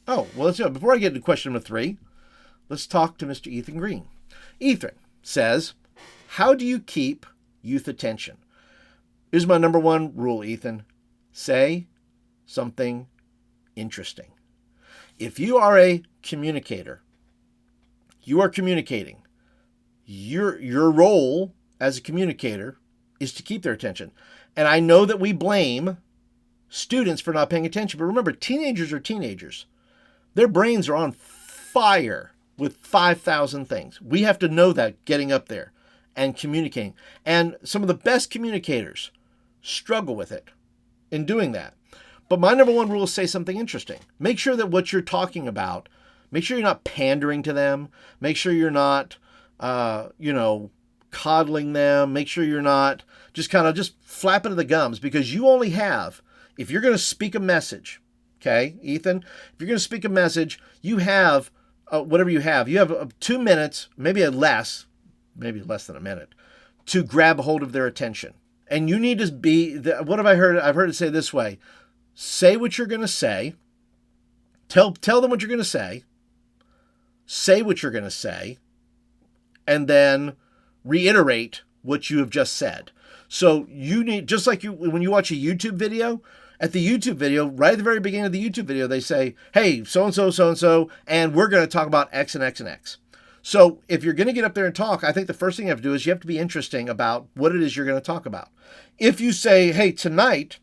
Oh, well, before I get to question number 3, let's talk to Mr. Ethan Green. Ethan says, how do you keep youth attention? Here's my number 1 rule, Ethan. Say something interesting. If you are a communicator, you are communicating. Your role as a communicator is to keep their attention. And I know that we blame students for not paying attention, but remember, teenagers are teenagers. Their brains are on fire with 5,000 things. We have to know that getting up there and communicating. And some of the best communicators struggle with it in doing that. But my number 1 rule is say something interesting. Make sure that what you're talking about, make sure you're not pandering to them. Make sure you're not, coddling them. Make sure you're not just flapping of the gums, because you only have, if you're going to speak a message, okay, Ethan, if you're going to speak a message, you have whatever you have. You have 2 minutes, maybe less than a minute, to grab a hold of their attention. And you need to be, what have I heard? I've heard it say this way. Say what you're going to say. Tell them what you're going to say. Say what you're going to say. And then reiterate what you have just said. So you need, just like when you watch a YouTube video, at the YouTube video, right at the very beginning of the YouTube video, they say, hey, so-and-so, and we're going to talk about X and X and X. So if you're going to get up there and talk, I think the first thing you have to do is you have to be interesting about what it is you're going to talk about. If you say, hey, tonight,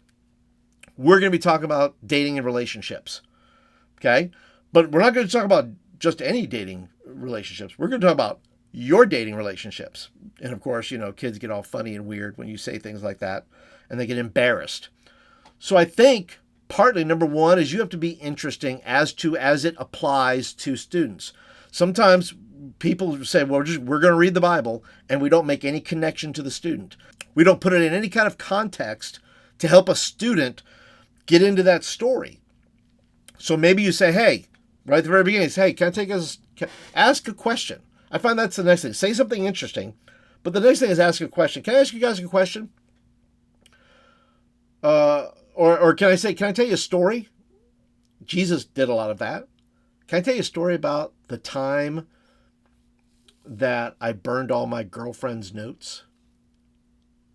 we're going to be talking about dating and relationships, okay? But we're not going to talk about just any dating relationships. We're going to talk about your dating relationships. And of course, kids get all funny and weird when you say things like that, and they get embarrassed. So I think partly number 1 is you have to be interesting as it applies to students. Sometimes people say, well, we're going to read the Bible, and we don't make any connection to the student. We don't put it in any kind of context to help a student get into that story. So maybe you say, hey, right at the very beginning, say, hey, ask a question. I find that's the next thing. Say something interesting, but the next thing is ask a question. Can I ask you guys a question? Or can I tell you a story? Jesus did a lot of that. Can I tell you a story about the time that I burned all my girlfriend's notes?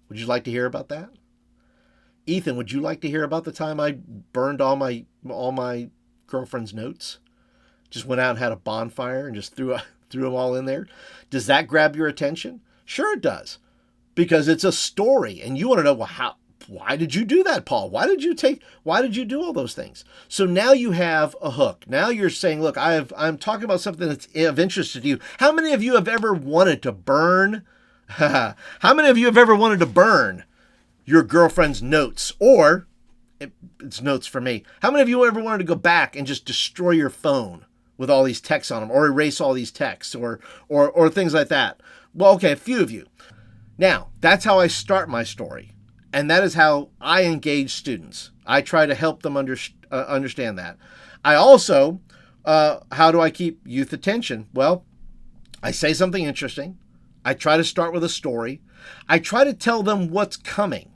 Would you like to hear about that? Ethan, would you like to hear about the time I burned all my girlfriend's notes? Just went out and had a bonfire and just threw them all in there. Does that grab your attention? Sure it does. Because it's a story and you want to know, well, why did you do that, Paul? Why did you do all those things? So now you have a hook. Now you're saying, look, I'm talking about something that's of interest to you. How many of you have ever wanted to burn? How many of you have ever wanted to burn your girlfriend's notes? Or it's notes for me. How many of you ever wanted to go back and just destroy your phone with all these texts on them, or erase all these texts, or things like that? Well, okay, a few of you. Now, that's how I start my story. And that is how I engage students. I try to help them understand that. I also, how do I keep youth attention? Well, I say something interesting. I try to start with a story. I try to tell them what's coming.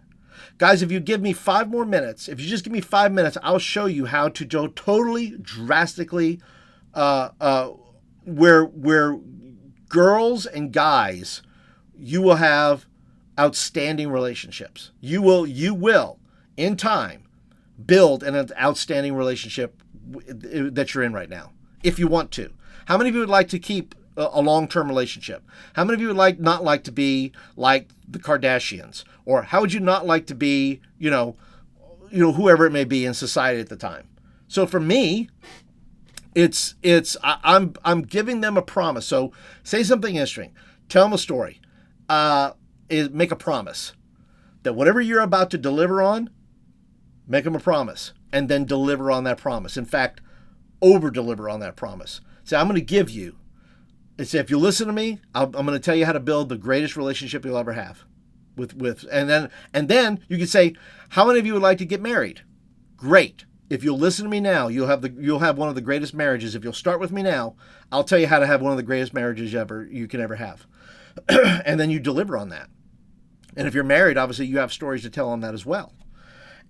Guys, if you give me 5 more minutes, if you just give me 5 minutes, I'll show you how to do totally drastically where girls and guys, you will have outstanding relationships. You will in time build an outstanding relationship that you're in right now, if you want to. How many of you would like to keep a long-term relationship? How many of you would not like to be like the Kardashians? Or how would you not like to be, whoever it may be in society at the time? So for me, I'm giving them a promise. So say something interesting. Tell them a story. Make a promise that whatever you're about to deliver on, make them a promise and then deliver on that promise. In fact, over deliver on that promise. Say, I'm going to give you, and say, if you listen to me, I'm going to tell you how to build the greatest relationship you'll ever have and then you can say, how many of you would like to get married? Great. If you'll listen to me now, you'll have one of the greatest marriages. If you'll start with me now, I'll tell you how to have one of the greatest marriages you can ever have. And then you deliver on that. And if you're married, obviously you have stories to tell on that as well.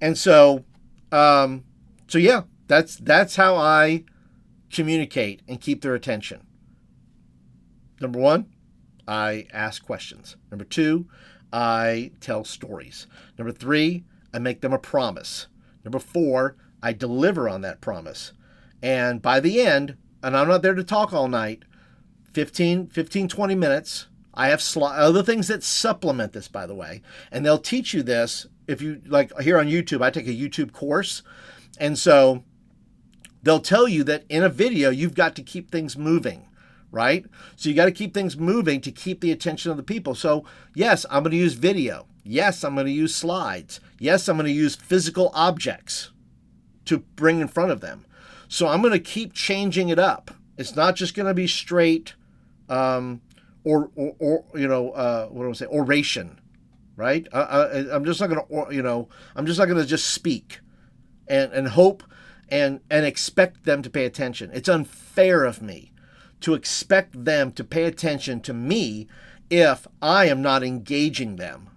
And so yeah, that's how I communicate and keep their attention? Number one, I ask questions. Number two, I tell stories. Number three, I make them a promise. Number four, I deliver on that promise. And by the end, and I'm not there to talk all night, 20 minutes. I have other things that supplement this, by the way. And they'll teach you this if you, like here on YouTube, I take a YouTube course. And so they'll tell you that in a video, you've got to keep things moving, right? So you got to keep things moving to keep the attention of the people. So yes, I'm going to use video. Yes, I'm going to use slides. Yes, I'm going to use physical objects to bring in front of them. So I'm going to keep changing it up. It's not just going to be straight, what do I say, oration, right? I'm just not going to, I'm just not going to just speak and hope and expect them to pay attention. It's unfair of me to expect them to pay attention to me if I am not engaging them.